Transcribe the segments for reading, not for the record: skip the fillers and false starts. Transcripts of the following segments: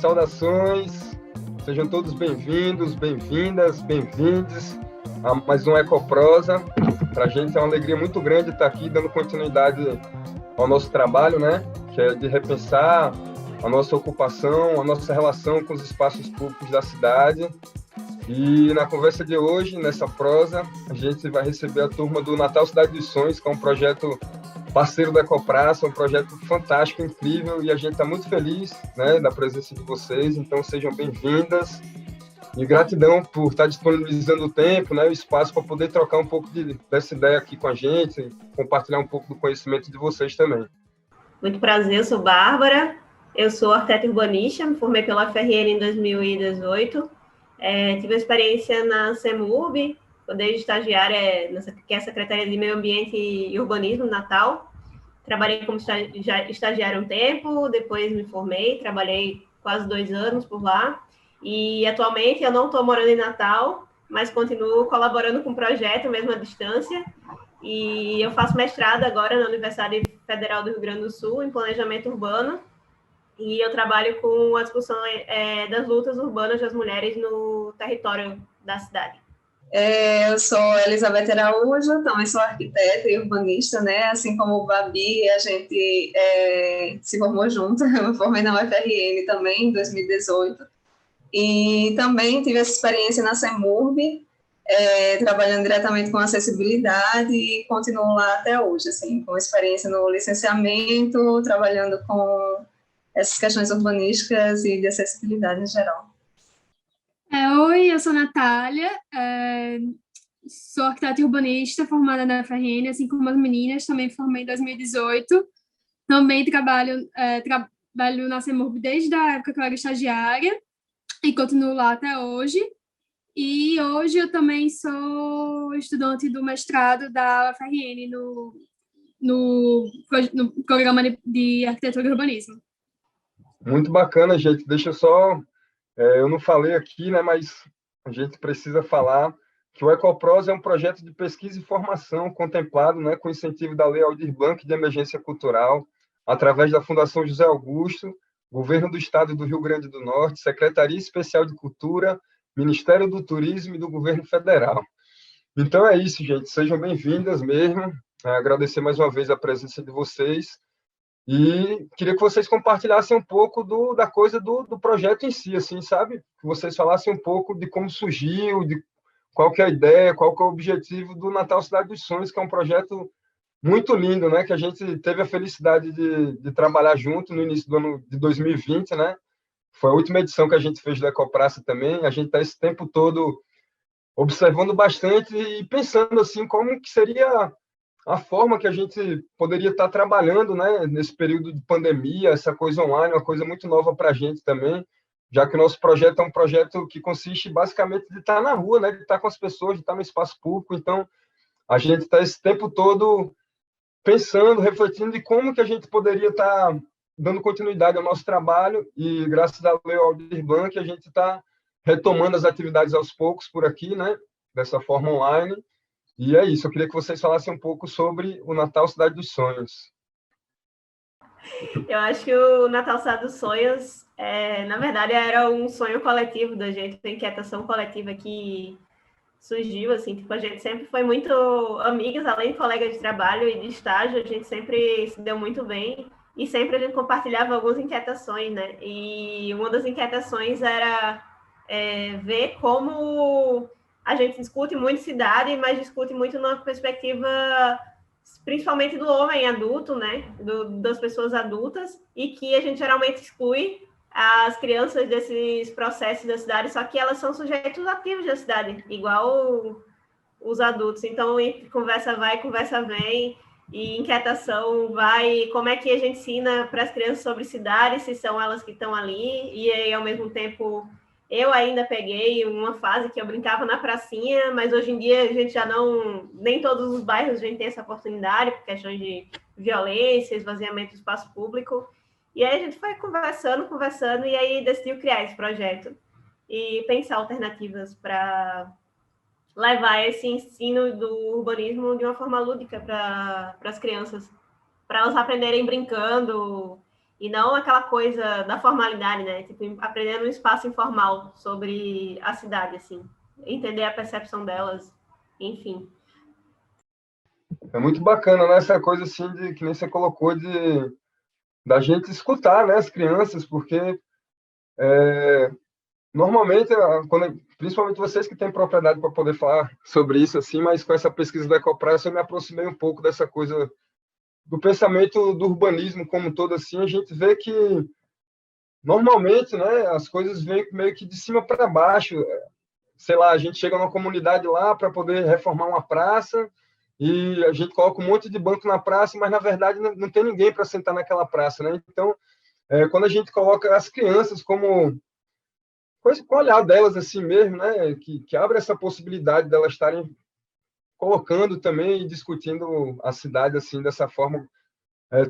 saudações, sejam todos bem-vindos, bem-vindas, bem-vindes a mais um Ecoprosa. Para a gente é uma alegria muito grande estar aqui dando continuidade ao nosso trabalho, né? Que é de repensar a nossa ocupação, a nossa relação com os espaços públicos da cidade. E na conversa de hoje, nessa prosa, a gente vai receber a turma do Natal Cidade dos Sonhos, que é um projeto parceiro da Ecopraça, um projeto fantástico, incrível, e a gente está muito feliz, né, da presença de vocês, então sejam bem-vindas, e gratidão por estar disponibilizando o tempo, né, o espaço para poder trocar um pouco dessa ideia aqui com a gente, e compartilhar um pouco do conhecimento de vocês também. Muito prazer, eu sou Bárbara, eu sou arquiteta urbanista, me formei pela FRN em 2018, tive experiência na CEMURB, desde estagiária, que é a Secretaria de Meio Ambiente e Urbanismo, Natal. Trabalhei como estagiária um tempo, depois me formei, trabalhei quase 2 anos por lá. E atualmente eu não estou morando em Natal, mas continuo colaborando com o projeto, mesmo à distância. E eu faço mestrado agora na Universidade Federal do Rio Grande do Sul, em planejamento urbano. E eu trabalho com a discussão das lutas urbanas das mulheres no território da cidade. Eu sou Elizabeth Araújo, também sou arquiteta e urbanista, né? Assim como o Babi, a gente se formou junto. Eu me formei na UFRN também, em 2018. E também tive essa experiência na CEMURB, trabalhando diretamente com acessibilidade e continuo lá até hoje, assim, com experiência no licenciamento, trabalhando com essas questões urbanísticas e de acessibilidade em geral. Oi, eu sou Natália, sou arquiteta e urbanista formada na FRN, assim como as meninas, também formei em 2018. Também trabalho na CEMURB desde a época que eu era estagiária e continuo lá até hoje. E hoje eu também sou estudante do mestrado da UFRN no programa de arquitetura e urbanismo. Muito bacana, gente. Deixa eu só... eu não falei aqui, né, mas a gente precisa falar que o Ecoprosa é um projeto de pesquisa e formação contemplado, né, com incentivo da Lei Aldir Blanc de Emergência Cultural, através da Fundação José Augusto, Governo do Estado do Rio Grande do Norte, Secretaria Especial de Cultura, Ministério do Turismo e do Governo Federal. Então é isso, gente. Sejam bem-vindas mesmo. Agradecer mais uma vez a presença de vocês. E queria que vocês compartilhassem um pouco da coisa do projeto em si, assim, sabe? Que vocês falassem um pouco de como surgiu, de qual que é a ideia, qual que é o objetivo do Natal Cidade dos Sonhos, que é um projeto muito lindo, né? Que a gente teve a felicidade de trabalhar junto no início do ano de 2020, né? Foi a última edição que a gente fez do Ecopraça também. A gente está esse tempo todo observando bastante e pensando, assim, como que seria a forma que a gente poderia estar trabalhando, né, nesse período de pandemia, essa coisa online, uma coisa muito nova para a gente também, já que o nosso projeto é um projeto que consiste basicamente de estar na rua, né, de estar com as pessoas, de estar no espaço público. Então, a gente está esse tempo todo pensando, refletindo de como que a gente poderia estar dando continuidade ao nosso trabalho, e graças à Lei Aldir Blanc a gente está retomando as atividades aos poucos por aqui, né, dessa forma online. E é isso, eu queria que vocês falassem um pouco sobre o Natal Cidade dos Sonhos. Eu acho que o Natal Cidade dos Sonhos, na verdade, era um sonho coletivo da gente, uma inquietação coletiva que surgiu, assim, tipo, a gente sempre foi muito amigas, além de colegas de trabalho e de estágio, a gente sempre se deu muito bem e sempre a gente compartilhava algumas inquietações, né? E uma das inquietações era ver como a gente discute muito cidade, mas discute muito numa perspectiva principalmente do homem adulto, né, das pessoas adultas, e que a gente geralmente exclui as crianças desses processos da cidade, só que elas são sujeitos ativos da cidade, igual os adultos. Então, conversa vai, conversa vem, e inquietação vai, como é que a gente ensina para as crianças sobre cidade, se são elas que estão ali, e aí, ao mesmo tempo, eu ainda peguei uma fase que eu brincava na pracinha, mas hoje em dia a gente já não... Nem todos os bairros a gente tem essa oportunidade, por questões de violência, esvaziamento do espaço público. E aí a gente foi conversando, e aí decidiu criar esse projeto e pensar alternativas para levar esse ensino do urbanismo de uma forma lúdica para as crianças, para elas aprenderem brincando e não aquela coisa da formalidade, né? Tipo, aprender num espaço informal sobre a cidade, assim, entender a percepção delas, enfim. É muito bacana, né? Essa coisa assim de que nem você colocou da gente escutar, né, as crianças, porque normalmente, principalmente vocês que têm propriedade para poder falar sobre isso assim, mas com essa pesquisa da Ecopraça eu me aproximei um pouco dessa coisa do pensamento do urbanismo como um todo assim, a gente vê que normalmente, né, as coisas vêm meio que de cima para baixo. Sei lá, a gente chega numa comunidade lá para poder reformar uma praça e a gente coloca um monte de banco na praça, mas na verdade não tem ninguém para sentar naquela praça, né? Então, quando a gente coloca as crianças como coisa com o olhar delas assim mesmo, né, que abre essa possibilidade delas estarem colocando também e discutindo a cidade assim dessa forma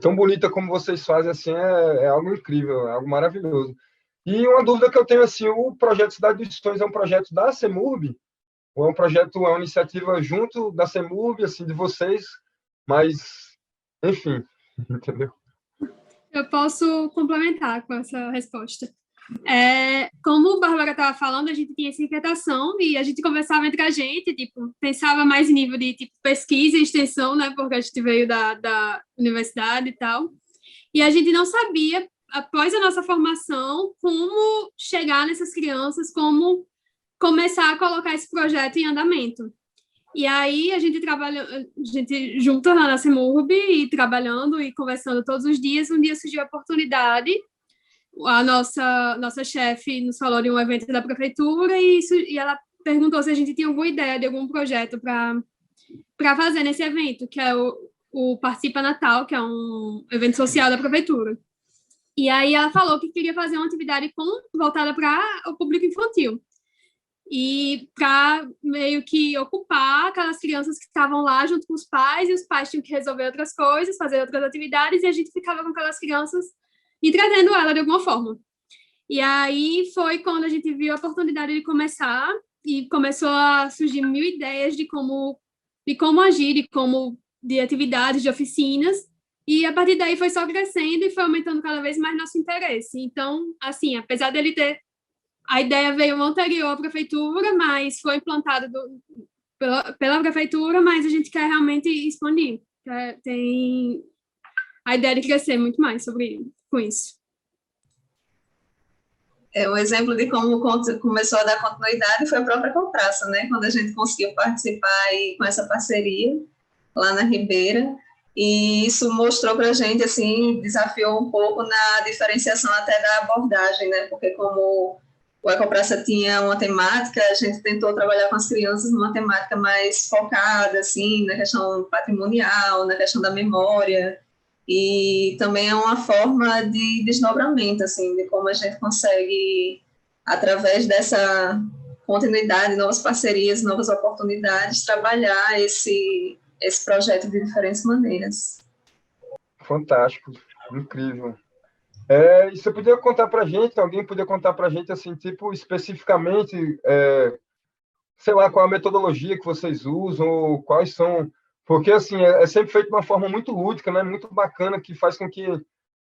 tão bonita como vocês fazem assim, é algo incrível, é algo maravilhoso. E uma dúvida que eu tenho assim, o projeto Cidade dos Sonhos é um projeto da CEMURB ou é um projeto, é uma iniciativa junto da CEMURB, assim, de vocês, mas enfim, entendeu? Eu posso complementar com essa resposta. Como a Bárbara estava falando, a gente tinha essa inquietação e a gente conversava entre a gente, tipo, pensava mais em nível de tipo, pesquisa e extensão, né, porque a gente veio da universidade e tal, e a gente não sabia, após a nossa formação, como chegar nessas crianças, como começar a colocar esse projeto em andamento. E aí a gente trabalha, a gente junto na CEMURB e trabalhando e conversando todos os dias, um dia surgiu a oportunidade, a nossa chefe nos falou de um evento da prefeitura e ela perguntou se a gente tinha alguma ideia de algum projeto para fazer nesse evento, que é o Participa Natal, que é um evento social da prefeitura. E aí ela falou que queria fazer uma atividade voltada para o público infantil. E para meio que ocupar aquelas crianças que estavam lá junto com os pais, e os pais tinham que resolver outras coisas, fazer outras atividades, e a gente ficava com aquelas crianças entretendo ela de alguma forma. E aí foi quando a gente viu a oportunidade de começar, e começou a surgir mil ideias de como agir, de atividades, de oficinas, e a partir daí foi só crescendo e foi aumentando cada vez mais nosso interesse. Então, assim, apesar dele ter... A ideia veio anterior à prefeitura, mas foi implantada pela prefeitura, mas a gente quer realmente expandir. Tem a ideia de crescer muito mais com isso. Um exemplo de como começou a dar continuidade foi a própria Copraça, né? Quando a gente conseguiu participar aí com essa parceria lá na Ribeira, e isso mostrou para a gente, assim, desafiou um pouco na diferenciação até da abordagem, né? Porque como o Ecopraça tinha uma temática, a gente tentou trabalhar com as crianças numa temática mais focada, assim, na questão patrimonial, na questão da memória, e também é uma forma de desdobramento, assim, de como a gente consegue, através dessa continuidade, novas parcerias, novas oportunidades, trabalhar esse projeto de diferentes maneiras. Fantástico, incrível. E você podia contar para a gente, alguém podia contar para a gente, assim, tipo, especificamente, sei lá, qual a metodologia que vocês usam, ou quais são... Porque, assim, é sempre feito de uma forma muito lúdica, né? Muito bacana, que faz com que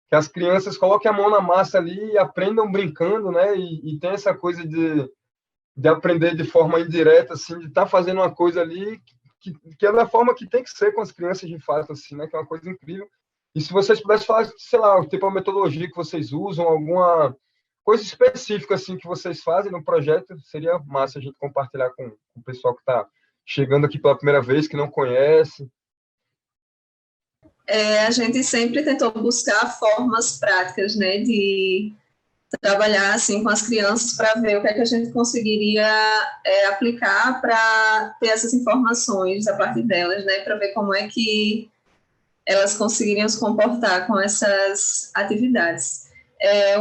as crianças coloquem a mão na massa ali e aprendam brincando, né? E tem essa coisa de aprender de forma indireta, assim, de estar fazendo uma coisa ali que é da forma que tem que ser com as crianças, de fato, assim, né? Que é uma coisa incrível. E se vocês pudessem falar, sei lá, tipo a metodologia que vocês usam, alguma coisa específica assim que vocês fazem no projeto, seria massa a gente compartilhar com o pessoal que está chegando aqui pela primeira vez, que não conhece. A gente sempre tentou buscar formas práticas, né, de trabalhar assim com as crianças para ver o que é que a gente conseguiria aplicar para ter essas informações a partir delas, né, para ver como é que elas conseguiriam se comportar com essas atividades.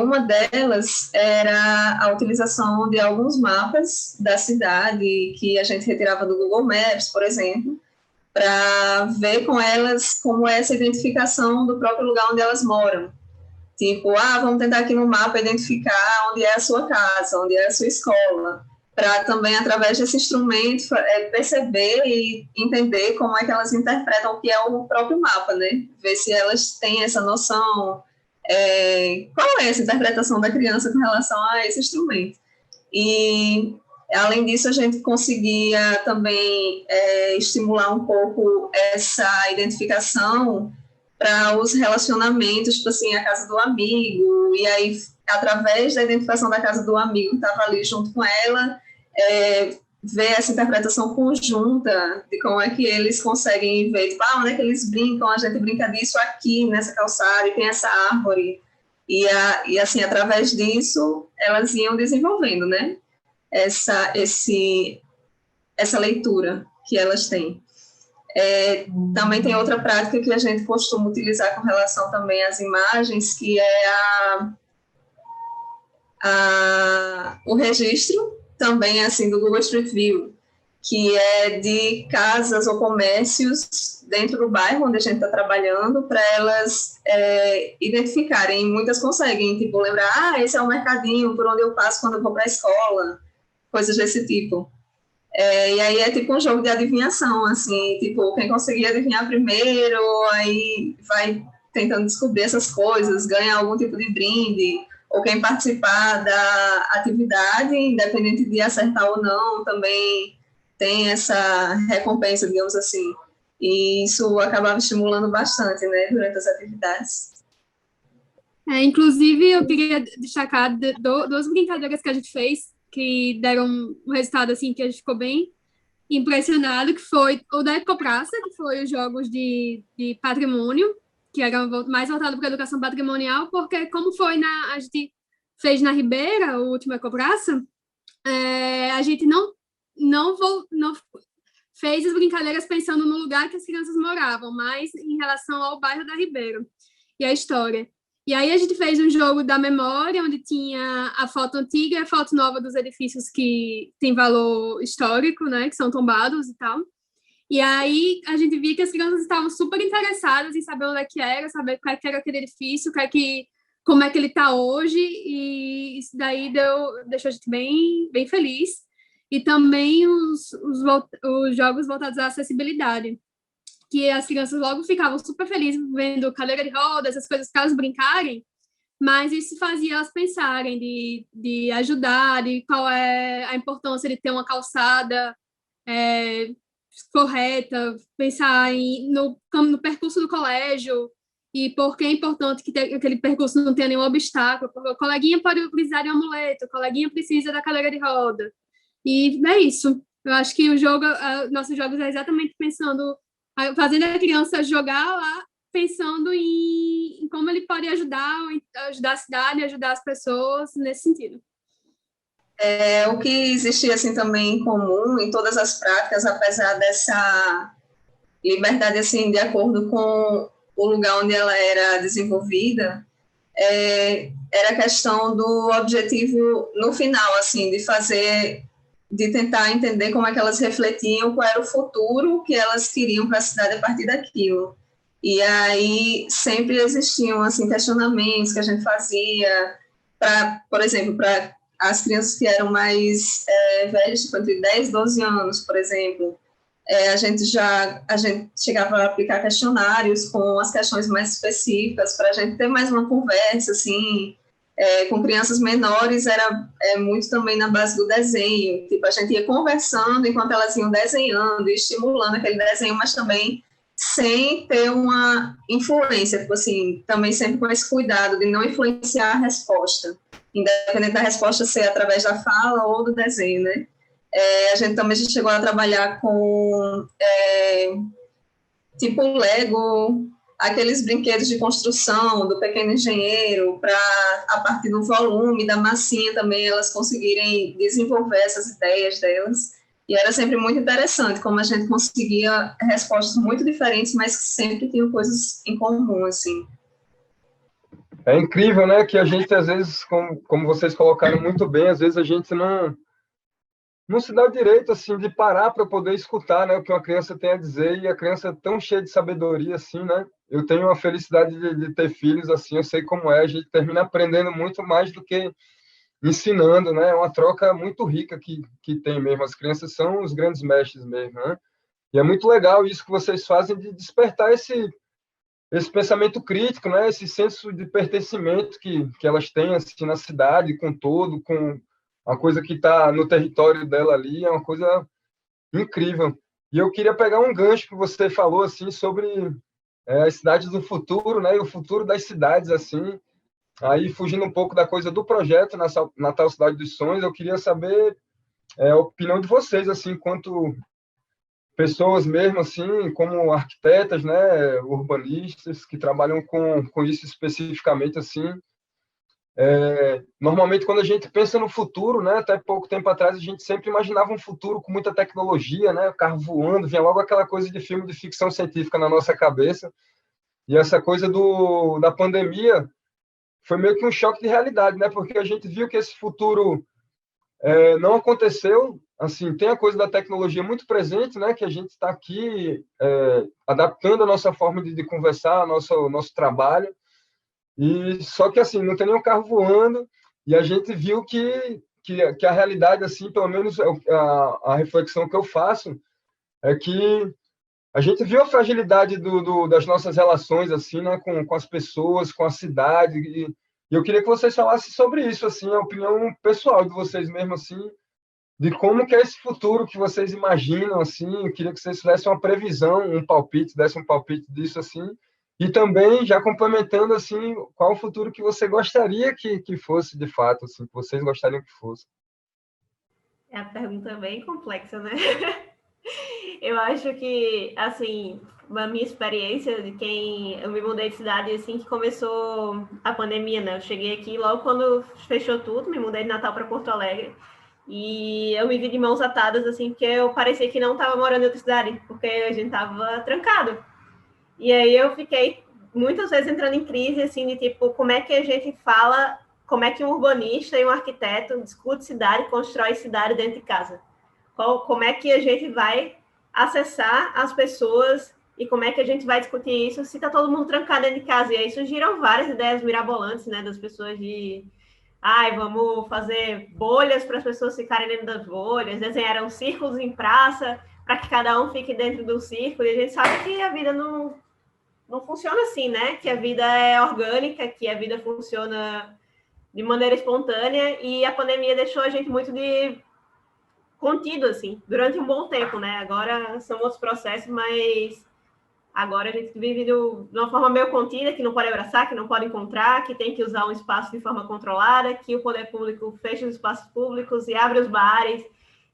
Uma delas era a utilização de alguns mapas da cidade que a gente retirava do Google Maps, por exemplo, para ver com elas como é essa identificação do próprio lugar onde elas moram. Tipo, vamos tentar aqui no mapa identificar onde é a sua casa, onde é a sua escola, para também, através desse instrumento, perceber e entender como é que elas interpretam o que é o próprio mapa, né? Ver se elas têm essa noção, qual é essa interpretação da criança com relação a esse instrumento. E, além disso, a gente conseguia também estimular um pouco essa identificação para os relacionamentos, tipo assim, a casa do amigo, e aí, através da identificação da casa do amigo, que estava ali junto com ela, ver essa interpretação conjunta de como é que eles conseguem ver, tipo, onde é que eles brincam, a gente brinca disso aqui, nessa calçada, e tem essa árvore, e assim, através disso, elas iam desenvolvendo, né, essa leitura que elas têm. Também tem outra prática que a gente costuma utilizar com relação também às imagens, que é o registro também assim do Google Street View, que é de casas ou comércios dentro do bairro onde a gente está trabalhando, para elas identificarem. Muitas conseguem, tipo, lembrar, esse é o mercadinho por onde eu passo quando eu vou para a escola, coisas desse tipo. E aí é tipo um jogo de adivinhação, assim, tipo, quem conseguir adivinhar primeiro, aí vai tentando descobrir essas coisas, ganha algum tipo de brinde, ou quem participar da atividade, independente de acertar ou não, também tem essa recompensa, digamos assim. E isso acabava estimulando bastante, né, durante as atividades. Inclusive, eu queria destacar duas brincadeiras que a gente fez, que deram um resultado assim que a gente ficou bem impressionado, que foi o da Ecopraça, que foi os jogos de patrimônio, que eram mais voltados para a educação patrimonial, porque como a gente fez na Ribeira, o último Ecopraça, a gente não fez as brincadeiras pensando no lugar que as crianças moravam, mas em relação ao bairro da Ribeira e a história. E aí a gente fez um jogo da memória, onde tinha a foto antiga e a foto nova dos edifícios que tem valor histórico, né, que são tombados e tal. E aí a gente via que as crianças estavam super interessadas em saber onde é que era, saber qual é que era aquele edifício, como é que ele está hoje, e isso daí deixou a gente bem, bem feliz. E também os jogos voltados à acessibilidade, que as crianças logo ficavam super felizes vendo cadeira de rodas, essas coisas para elas brincarem, mas isso fazia elas pensarem de ajudar, de qual é a importância de ter uma calçada correta, pensar no percurso do colégio e por que é importante que aquele percurso não tenha nenhum obstáculo, porque o coleguinha pode precisar de um amuleto, o coleguinha precisa da cadeira de roda. E é isso. Eu acho que nossos jogos é exatamente fazendo a criança jogar lá, pensando em como ele pode ajudar a cidade, ajudar as pessoas nesse sentido. O que existia assim também em comum em todas as práticas, apesar dessa liberdade assim de acordo com o lugar onde ela era desenvolvida, era a questão do objetivo no final, assim, de tentar entender como é que elas refletiam qual era o futuro que elas queriam para a cidade a partir daquilo. E aí sempre existiam assim questionamentos que a gente fazia por exemplo, para as crianças que eram mais velhas, tipo, entre 10 e 12 anos, por exemplo, a gente chegava a aplicar questionários com as questões mais específicas para a gente ter mais uma conversa, assim, com crianças menores era muito também na base do desenho, tipo, a gente ia conversando enquanto elas iam desenhando e estimulando aquele desenho, mas também sem ter uma influência, tipo assim, também sempre com esse cuidado de não influenciar a resposta, independente da resposta ser através da fala ou do desenho, né? A gente também já chegou a trabalhar com tipo Lego, aqueles brinquedos de construção do pequeno engenheiro, para a partir do volume, da massinha também, elas conseguirem desenvolver essas ideias delas. E era sempre muito interessante como a gente conseguia respostas muito diferentes, mas que sempre tinham coisas em comum, assim. É incrível, né, que a gente, às vezes, como vocês colocaram muito bem, às vezes a gente não se dá o direito, assim, de parar para poder escutar, né, o que uma criança tem a dizer, e a criança é tão cheia de sabedoria, assim, né? Eu tenho a felicidade de ter filhos, assim, eu sei como é, a gente termina aprendendo muito mais do que ensinando, né? É uma troca muito rica que tem mesmo. As crianças são os grandes mestres mesmo, né? E é muito legal isso que vocês fazem de despertar esse pensamento crítico, né? Esse senso de pertencimento que elas têm assim, na cidade, com todo, com a coisa que está no território dela ali, é uma coisa incrível. E eu queria pegar um gancho que você falou assim sobre as cidades do futuro, né? E o futuro das cidades, assim. Aí, fugindo um pouco da coisa do projeto Natal Cidade dos Sonhos, eu queria saber a opinião de vocês, assim, enquanto pessoas mesmo, assim, como arquitetas, né, urbanistas, que trabalham com isso especificamente, assim. Normalmente, quando a gente pensa no futuro, né, até pouco tempo atrás, a gente sempre imaginava um futuro com muita tecnologia, né, o carro voando, vinha logo aquela coisa de filme de ficção científica na nossa cabeça. E essa coisa da pandemia foi meio que um choque de realidade, né, porque a gente viu que esse futuro não aconteceu. Assim, tem a coisa da tecnologia muito presente, né, que a gente está aqui adaptando a nossa forma de conversar, nosso trabalho. E só que assim, não tem nenhum carro voando, e a gente viu que a realidade, assim, pelo menos a reflexão que eu faço, é que a gente viu a fragilidade das nossas relações, assim, né, com as pessoas, com a cidade, e eu queria que vocês falassem sobre isso, assim, a opinião pessoal de vocês mesmo, assim, de como que é esse futuro que vocês imaginam, assim. Eu queria que vocês fizessem uma previsão, um palpite, dessem um palpite disso, assim, e também já complementando, assim, qual o futuro que você gostaria que fosse, de fato, assim, que vocês gostariam que fosse. É a pergunta bem complexa, né? Eu acho que, assim, a minha experiência de quem eu me mudei de cidade assim que começou a pandemia, né? Eu cheguei aqui logo quando fechou tudo, me mudei de Natal para Porto Alegre. E eu me vi de mãos atadas, assim, porque eu parecia que não estava morando em outra cidade, porque a gente estava trancado. E aí eu fiquei muitas vezes entrando em crise, assim, de tipo, como é que a gente fala, como é que um urbanista e um arquiteto discute cidade, constrói cidade dentro de casa? Como é que a gente vai acessar as pessoas e como é que a gente vai discutir isso se está todo mundo trancado dentro de casa? E aí surgiram várias ideias mirabolantes, né, das pessoas de vamos fazer bolhas para as pessoas ficarem dentro das bolhas, desenharam círculos em praça para que cada um fique dentro do círculo, e a gente sabe que a vida não funciona assim, né? Que a vida é orgânica, que a vida funciona de maneira espontânea, e a pandemia deixou a gente muito de contido, assim, durante um bom tempo, né? Agora são outros processos, mas agora a gente vive de uma forma meio contida, que não pode abraçar, que não pode encontrar, que tem que usar um espaço de forma controlada, que o poder público fecha os espaços públicos e abre os bares.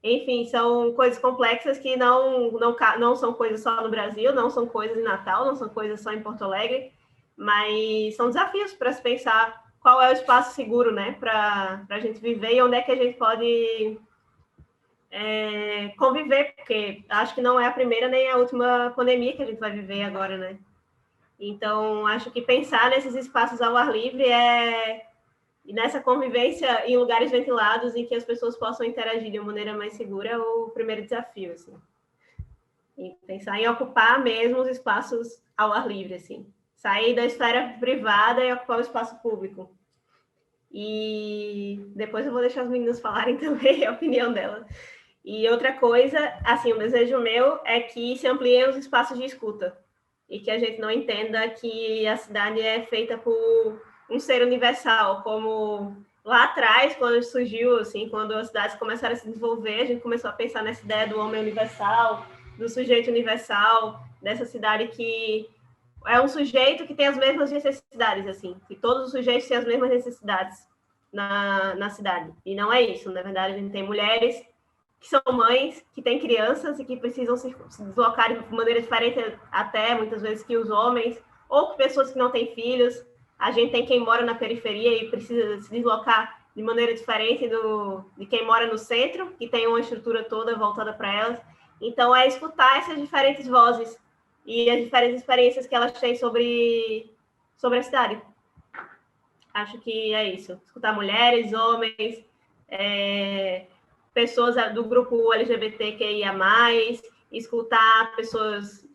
Enfim, são coisas complexas que não são coisas só no Brasil, não são coisas em Natal, não são coisas só em Porto Alegre, mas são desafios para se pensar qual é o espaço seguro, né, para a gente viver e onde é que a gente pode conviver, porque acho que não é a primeira nem a última pandemia que a gente vai viver agora, né? Então, acho que pensar nesses espaços ao ar livre e nessa convivência em lugares ventilados em que as pessoas possam interagir de uma maneira mais segura é o primeiro desafio, assim. E pensar em ocupar mesmo os espaços ao ar livre, assim. Sair da esfera privada e ocupar o espaço público. E depois eu vou deixar as meninas falarem também a opinião delas. E outra coisa, assim, um desejo meu é que se ampliem os espaços de escuta e que a gente não entenda que a cidade é feita por um ser universal, como lá atrás, quando surgiu, assim, quando as cidades começaram a se desenvolver, a gente começou a pensar nessa ideia do homem universal, do sujeito universal, dessa cidade que é um sujeito que tem as mesmas necessidades, assim, que todos os sujeitos têm as mesmas necessidades na cidade. E não é isso, na verdade, a gente tem mulheres que são mães, que têm crianças e que precisam se deslocar de maneira diferente até, muitas vezes, que os homens, ou pessoas que não têm filhos. A gente tem quem mora na periferia e precisa se deslocar de maneira diferente de quem mora no centro, que tem uma estrutura toda voltada para elas. Então, é escutar essas diferentes vozes e as diferentes experiências que elas têm sobre a cidade. Acho que é isso. Escutar mulheres, homens, pessoas do grupo LGBTQIA+, escutar pessoas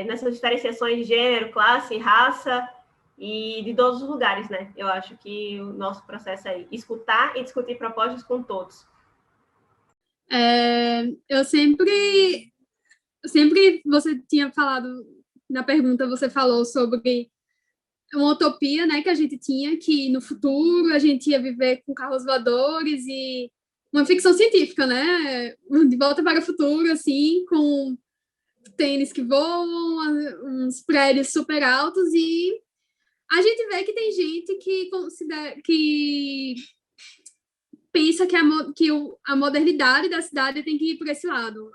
nessas diferenciações de gênero, classe, raça e de todos os lugares, né? Eu acho que o nosso processo é escutar e discutir propostas com todos. Eu sempre você tinha falado na pergunta você falou sobre uma utopia, né, que a gente tinha, que no futuro a gente ia viver com carros voadores e uma ficção científica, né, de volta para o futuro, assim, com tênis que voam, uns prédios super altos, e a gente vê que tem gente que pensa que a modernidade da cidade tem que ir por esse lado.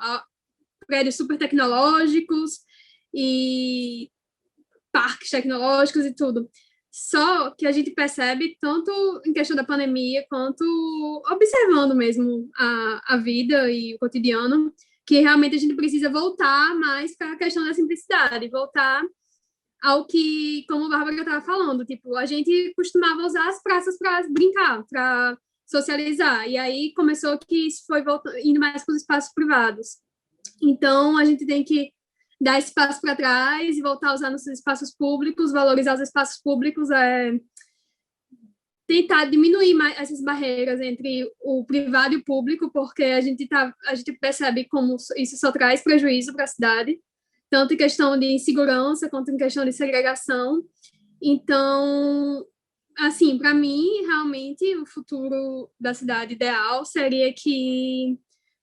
Prédios super tecnológicos e parques tecnológicos e tudo. Só que a gente percebe, tanto em questão da pandemia, quanto observando mesmo a vida e o cotidiano, que realmente a gente precisa voltar mais para a questão da simplicidade, voltar ao que, como a Bárbara estava falando, tipo, a gente costumava usar as praças para brincar, para socializar, e aí começou que isso foi indo mais para os espaços privados. Então, a gente tem que dar esse passo para trás e voltar a usar nossos espaços públicos, valorizar os espaços públicos, tentar diminuir mais essas barreiras entre o privado e o público, porque a gente percebe como isso só traz prejuízo para a cidade, tanto em questão de insegurança quanto em questão de segregação. Então, assim, para mim, realmente, o futuro da cidade ideal seria que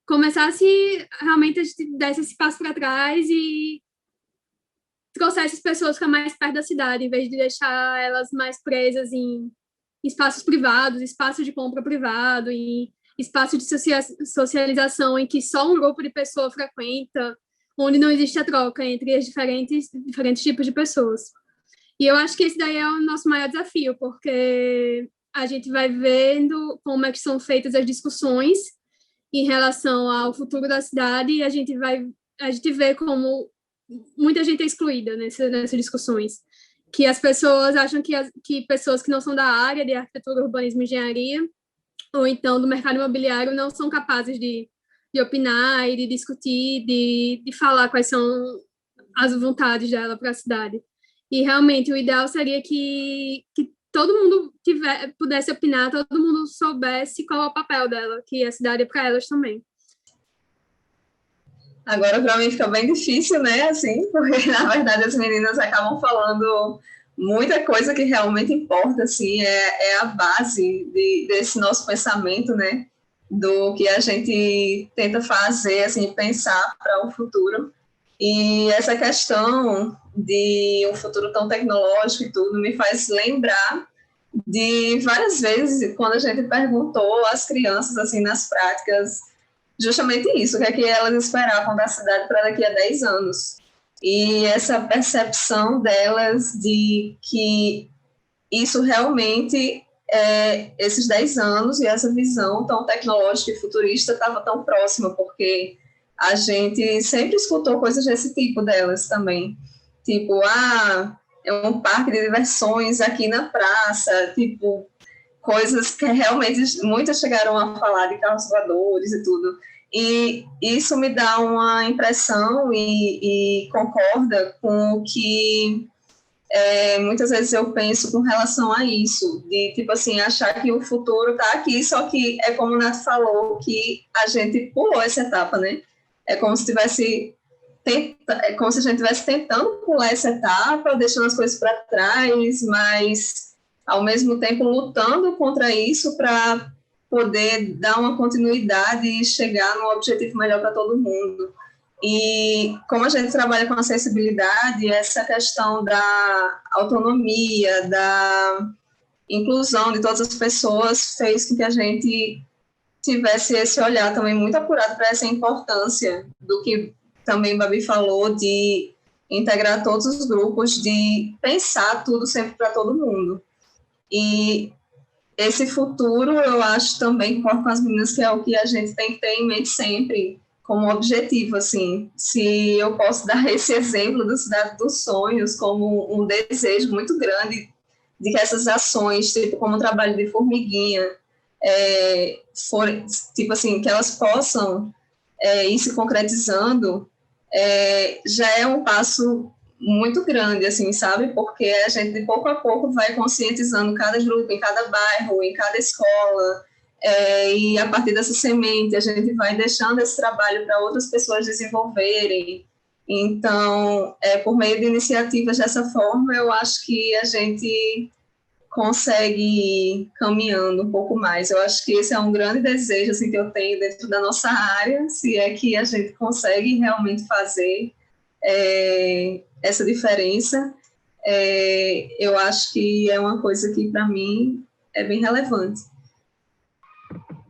começasse realmente a gente desse esse passo para trás e trouxesse as pessoas para mais perto da cidade, em vez de deixar elas mais presas em espaços privados, espaços de compra privado, em espaço de socialização em que só um grupo de pessoas frequenta, onde não existe a troca entre os diferentes tipos de pessoas. E eu acho que esse daí é o nosso maior desafio, porque a gente vai vendo como é que são feitas as discussões em relação ao futuro da cidade, e a gente vê como muita gente é excluída nessas discussões, que as pessoas acham que pessoas que não são da área de arquitetura, urbanismo e engenharia, ou então do mercado imobiliário, não são capazes de opinar e de discutir, de falar quais são as vontades dela para a cidade. E realmente o ideal seria que todo mundo pudesse opinar, todo mundo soubesse qual é o papel dela, que a cidade é para elas também. Agora, para mim, fica bem difícil, né, assim, porque, na verdade, as meninas acabam falando muita coisa que realmente importa, assim, é a base desse nosso pensamento, né, do que a gente tenta fazer, assim, pensar para o futuro. E essa questão de um futuro tão tecnológico e tudo me faz lembrar de várias vezes quando a gente perguntou às crianças, assim, nas práticas, justamente isso, o que é que elas esperavam da cidade para daqui a 10 anos. E essa percepção delas de que isso realmente, esses 10 anos e essa visão tão tecnológica e futurista estava tão próxima, porque a gente sempre escutou coisas desse tipo delas também. Tipo, é um parque de diversões aqui na praça, tipo, coisas que realmente muitas chegaram a falar de carros voadores e tudo. E isso me dá uma impressão e concorda com o que muitas vezes eu penso com relação a isso, de, tipo assim, achar que o futuro está aqui, só que é como o Nath falou, que a gente pulou essa etapa, né? É como se a gente estivesse tentando pular essa etapa, deixando as coisas para trás, mas, ao mesmo tempo, lutando contra isso para poder dar uma continuidade e chegar num objetivo melhor para todo mundo. E como a gente trabalha com acessibilidade, essa questão da autonomia, da inclusão de todas as pessoas fez com que a gente tivesse esse olhar também muito apurado para essa importância do que também Babi falou, de integrar todos os grupos, de pensar tudo sempre para todo mundo. E esse futuro, eu acho também, concordo com as meninas, que é o que a gente tem que ter em mente sempre, como objetivo, assim. Se eu posso dar esse exemplo da Cidade dos Sonhos como um desejo muito grande de que essas ações, tipo como o trabalho de formiguinha, tipo assim, que elas possam ir se concretizando, já é um passo muito grande, assim, sabe? Porque a gente, de pouco a pouco, vai conscientizando cada grupo, em cada bairro, em cada escola, e a partir dessa semente a gente vai deixando esse trabalho para outras pessoas desenvolverem. Então, por meio de iniciativas dessa forma, eu acho que a gente consegue ir caminhando um pouco mais. Eu acho que esse é um grande desejo assim, que eu tenho dentro da nossa área, se é que a gente consegue realmente fazer essa diferença. Eu acho que é uma coisa que, para mim, é bem relevante.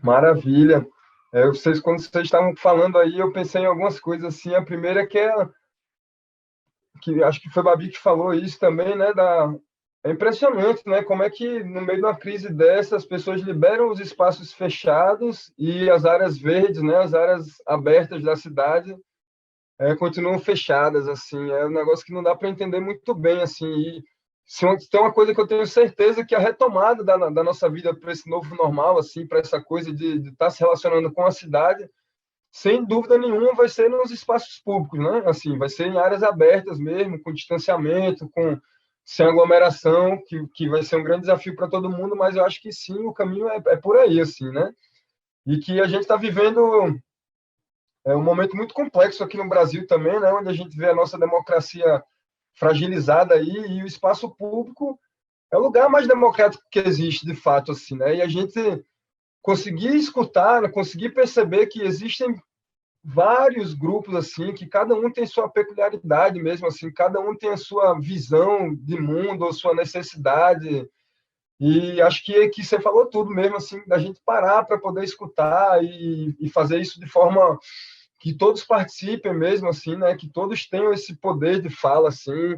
Maravilha. Quando vocês estavam falando aí, eu pensei em algumas coisas assim. A primeira que acho que foi a Babi que falou isso também, né? É impressionante, né? Como é que no meio de uma crise dessa as pessoas liberam os espaços fechados e as áreas verdes, né? As áreas abertas da cidade continuam fechadas, assim. É um negócio que não dá para entender muito bem, assim. E se tem uma coisa que eu tenho certeza que a retomada da nossa vida para esse novo normal, assim, para essa coisa de estar se relacionando com a cidade, sem dúvida nenhuma, vai ser nos espaços públicos, né? Assim, vai ser em áreas abertas mesmo, com distanciamento, sem aglomeração, que vai ser um grande desafio para todo mundo, mas eu acho que sim, o caminho é por aí, assim, né? E que a gente está vivendo um momento muito complexo aqui no Brasil também, né? Onde a gente vê a nossa democracia fragilizada aí e o espaço público é o lugar mais democrático que existe, de fato, assim, né? E a gente conseguir escutar, né? Conseguir perceber que existem vários grupos assim, que cada um tem sua peculiaridade mesmo assim, cada um tem a sua visão de mundo ou sua necessidade. E acho que você falou tudo mesmo assim, da gente parar para poder escutar e fazer isso de forma que todos participem mesmo assim, né? Que todos tenham esse poder de fala assim,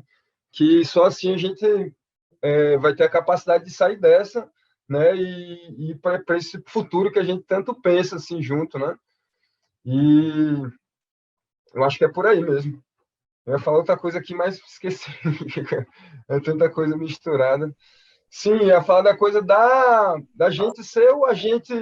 que só assim a gente vai ter a capacidade de sair dessa, né? E para esse futuro que a gente tanto pensa assim junto, né? E eu acho que é por aí mesmo. Eu ia falar outra coisa aqui, mas esqueci. É tanta coisa misturada. Sim, ia falar da coisa da gente ser o agente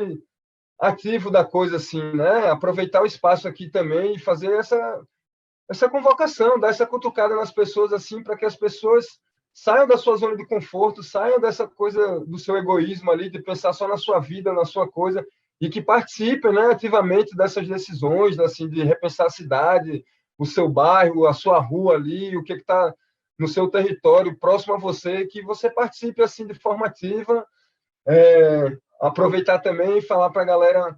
ativo da coisa, assim, né? Aproveitar o espaço aqui também e fazer essa convocação, dar essa cutucada nas pessoas, assim, para que as pessoas saiam da sua zona de conforto, saiam dessa coisa do seu egoísmo ali, de pensar só na sua vida, na sua coisa, e que participem, né, ativamente dessas decisões, assim, de repensar a cidade, o seu bairro, a sua rua ali, o que está no seu território, próximo a você, que você participe assim de forma ativa. Aproveitar também e falar para a galera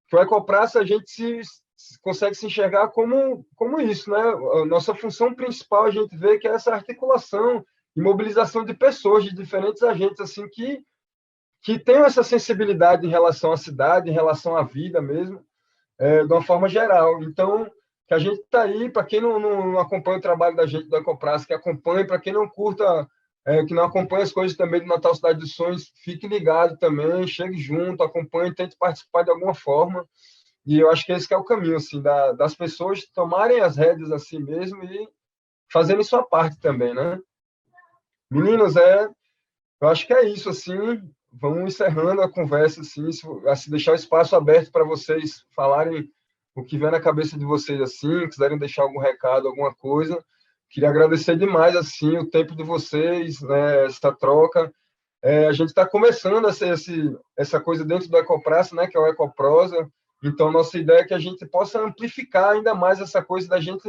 que o Ecopraça a gente consegue se enxergar como isso, né? A nossa função principal a gente vê que é essa articulação e mobilização de pessoas, de diferentes agentes, assim, que tenham essa sensibilidade em relação à cidade, em relação à vida mesmo, de uma forma geral. Então, que a gente está aí, para quem não acompanha o trabalho da gente do Ecopraça, que acompanhe, para quem não curta, que não acompanha as coisas também do Natal Cidade dos Sonhos, fique ligado também, chegue junto, acompanhe, tente participar de alguma forma. E eu acho que esse que é o caminho, assim, das pessoas tomarem as rédeas assim mesmo e fazerem sua parte também, né? Meninos, eu acho que é isso, assim, vamos encerrando a conversa, assim, se deixar o espaço aberto para vocês falarem o que vem na cabeça de vocês, assim, quiserem deixar algum recado, alguma coisa. Queria agradecer demais, assim, o tempo de vocês, né, essa troca. A gente está começando essa coisa dentro do Ecopraça, né, que é o Ecoprosa. Então, nossa ideia é que a gente possa amplificar ainda mais essa coisa da gente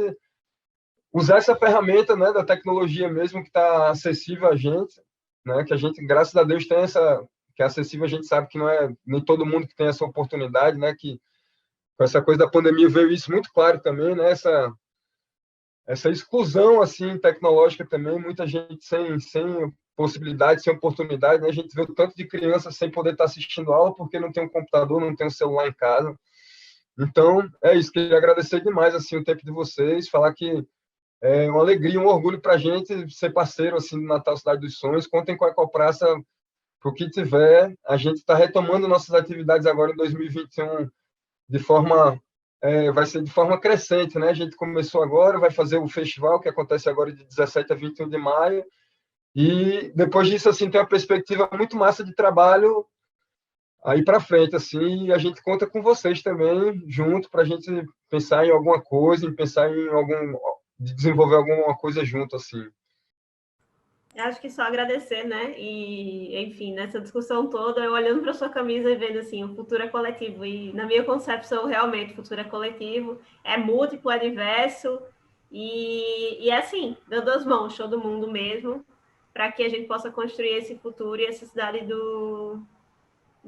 usar essa ferramenta, né, da tecnologia mesmo que está acessível a gente, né, que a gente, graças a Deus, tem que é acessível, a gente sabe que não é nem todo mundo que tem essa oportunidade, né, que com essa coisa da pandemia veio isso muito claro também, né, essa exclusão, assim, tecnológica também, muita gente sem possibilidade, sem oportunidade, né, a gente vê o tanto de criança sem poder estar assistindo aula porque não tem um computador, não tem um celular em casa. Então, é isso, queria agradecer demais, assim, o tempo de vocês, falar que é uma alegria, um orgulho para a gente ser parceiro assim, do Natal Cidade dos Sonhos. Contem com a Ecopraça para o que tiver. A gente está retomando nossas atividades agora em 2021 de forma... vai ser de forma crescente, né? A gente começou agora, vai fazer o festival, que acontece agora de 17 a 21 de maio. E depois disso, assim, tem uma perspectiva muito massa de trabalho aí para frente, assim, e a gente conta com vocês também, junto, para a gente pensar em alguma coisa, em pensar em de desenvolver alguma coisa junto, assim. Eu acho que só agradecer, né? E, enfim, nessa discussão toda, eu olhando para sua camisa e vendo assim, o futuro é coletivo. E na minha concepção, realmente, o futuro é coletivo, é múltiplo, é diverso. E é assim, dando as mãos, todo mundo mesmo, para que a gente possa construir esse futuro e essa cidade do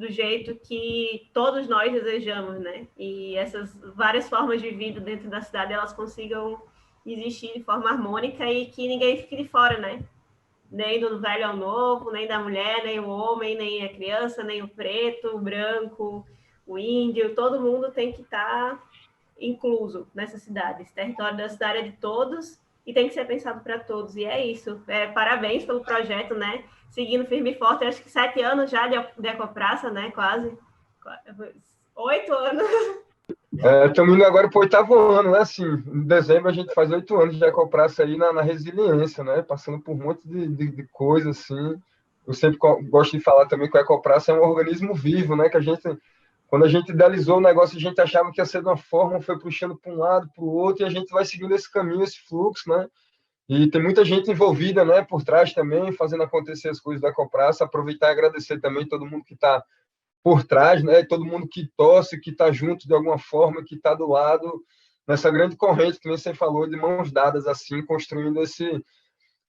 jeito que todos nós desejamos, né? E essas várias formas de vida dentro da cidade, elas consigam existir de forma harmônica e que ninguém fique de fora, né? Nem do velho ao novo, nem da mulher, nem o homem, nem a criança, nem o preto, o branco, o índio, todo mundo tem que estar incluso nessa cidade. Esse território da cidade é de todos e tem que ser pensado para todos. E é isso. Parabéns pelo projeto, né? Seguindo firme e forte, acho que 7 anos já de Ecopraça, né? Quase. 8 anos. Estamos indo agora para o 8º ano, né? Assim, em dezembro a gente faz 8 anos de Ecopraça aí na resiliência, né? Passando por um monte de coisas, assim. Eu sempre gosto de falar também que o Ecopraça é um organismo vivo, né? Que a gente, quando a gente idealizou o negócio, a gente achava que ia ser de uma forma, foi puxando para um lado, para o outro, e a gente vai seguindo esse caminho, esse fluxo, né? E tem muita gente envolvida, né? Por trás também, fazendo acontecer as coisas da Ecopraça. Aproveitar e agradecer também todo mundo que está por trás, né? Todo mundo que torce, que está junto de alguma forma, que está do lado nessa grande corrente que nem você falou, de mãos dadas assim, construindo esse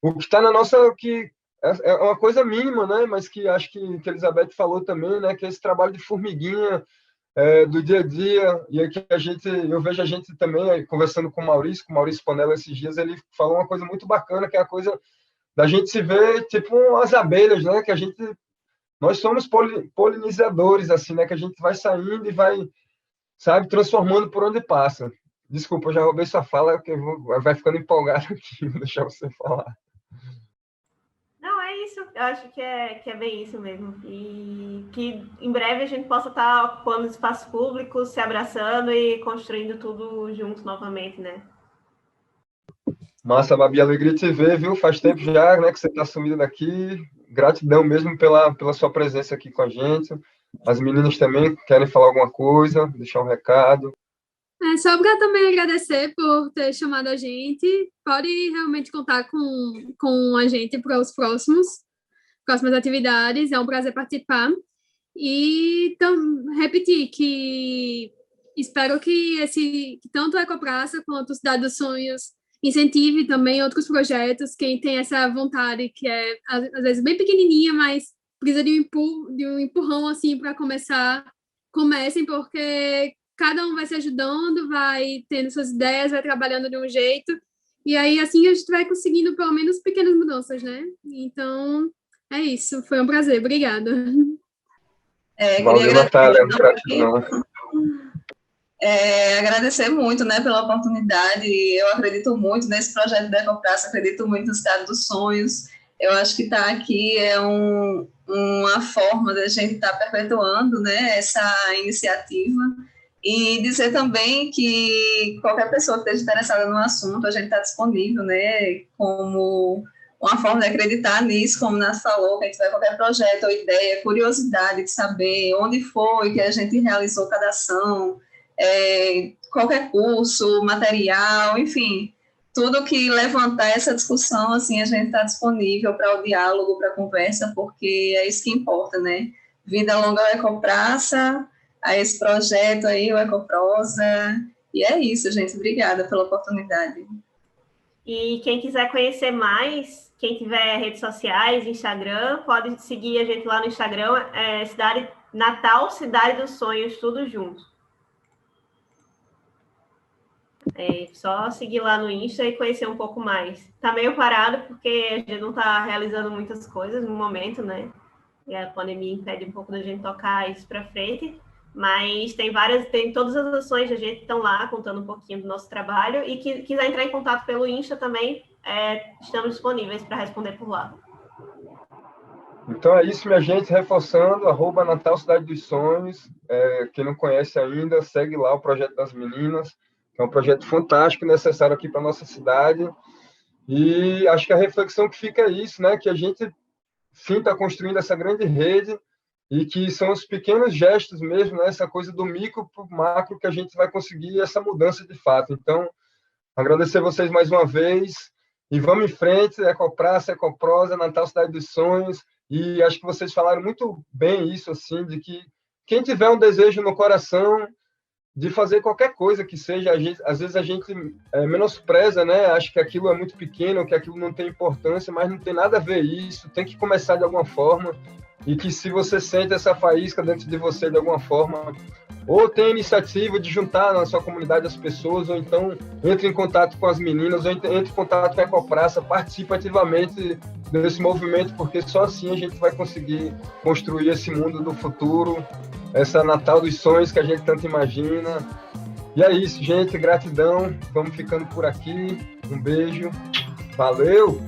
o que está na nossa que é uma coisa mínima, né? Mas que acho que a Elizabeth falou também, né? Que é esse trabalho de formiguinha do dia a dia e aqui eu vejo a gente também conversando com o Maurício Panella esses dias, ele falou uma coisa muito bacana que é a coisa da gente se ver tipo as abelhas, né? Que a gente nós somos polinizadores, assim, né? Que a gente vai saindo e vai, sabe, transformando por onde passa. Desculpa, eu já roubei sua fala, porque vai ficando empolgado aqui, vou deixar você falar. Não, é isso. Eu acho que é bem isso mesmo. E que em breve a gente possa estar ocupando espaços públicos, se abraçando e construindo tudo juntos novamente, né? Massa, Babi, alegria de te ver, viu? Faz tempo já, né, que você está sumindo daqui. Gratidão mesmo pela sua presença aqui com a gente. As meninas também querem falar alguma coisa, deixar um recado. Só para também agradecer por ter chamado a gente. Pode realmente contar com a gente para os próximas atividades. É um prazer participar. E repetir que espero que tanto a Ecopraça quanto a Cidade dos Sonhos incentive também outros projetos. Quem tem essa vontade, que é às vezes bem pequenininha, mas precisa de um empurrão assim para começar, comecem, porque cada um vai se ajudando, vai tendo suas ideias, vai trabalhando de um jeito, e aí assim a gente vai conseguindo pelo menos pequenas mudanças, né? Então, é isso. Foi um prazer. Obrigada. Valeu, Natália. Gratidão. Agradecer muito, né, pela oportunidade. Eu acredito muito nesse projeto da Ecopraça, acredito muito no Cidade dos Sonhos. Eu acho que estar aqui é uma forma da gente estar perpetuando, né, essa iniciativa. E dizer também que qualquer pessoa que esteja interessada no assunto, a gente está disponível, né, como uma forma de acreditar nisso, como o Nath falou, que a gente tiver qualquer projeto ou ideia, curiosidade de saber onde foi que a gente realizou cada ação, qualquer curso, material, enfim, tudo que levantar essa discussão, assim, a gente está disponível para o diálogo, para a conversa, porque é isso que importa, né? Vida longa ao Ecopraça, a esse projeto aí, o Ecoprosa, e é isso, gente, obrigada pela oportunidade. E quem quiser conhecer mais, quem tiver redes sociais, Instagram, pode seguir a gente lá no Instagram, Natal Cidade dos Sonhos, tudo junto. Só seguir lá no Insta e conhecer um pouco mais. Tá meio parado porque a gente não tá realizando muitas coisas no momento, né? E a pandemia impede um pouco da gente tocar isso para frente, mas tem todas as ações da gente estão lá contando um pouquinho do nosso trabalho e que quiser entrar em contato pelo Insta também, estamos disponíveis para responder por lá. Então é isso, minha gente, reforçando, @Natal Cidade dos Sonhos. Quem não conhece ainda, segue lá o Projeto das Meninas, que é um projeto fantástico, necessário aqui para a nossa cidade. E acho que a reflexão que fica é isso, né? Que a gente, sim, está construindo essa grande rede e que são os pequenos gestos mesmo, né? Essa coisa do micro para o macro que a gente vai conseguir essa mudança de fato. Então, agradecer vocês mais uma vez e vamos em frente, Ecopraça, Ecoprosa, Natal Cidade dos Sonhos. E acho que vocês falaram muito bem isso, assim, de que quem tiver um desejo no coração, de fazer qualquer coisa que seja. Às vezes a gente menospreza, né? Acha que aquilo é muito pequeno, que aquilo não tem importância, mas não tem nada a ver isso, tem que começar de alguma forma, e que se você sente essa faísca dentro de você de alguma forma, ou tem a iniciativa de juntar na sua comunidade as pessoas, ou então entre em contato com as meninas, ou entre em contato com a Ecopraça, participe ativamente desse movimento, porque só assim a gente vai conseguir construir esse mundo do futuro, essa Natal dos sonhos que a gente tanto imagina. E é isso, gente, gratidão, vamos ficando por aqui, um beijo, valeu!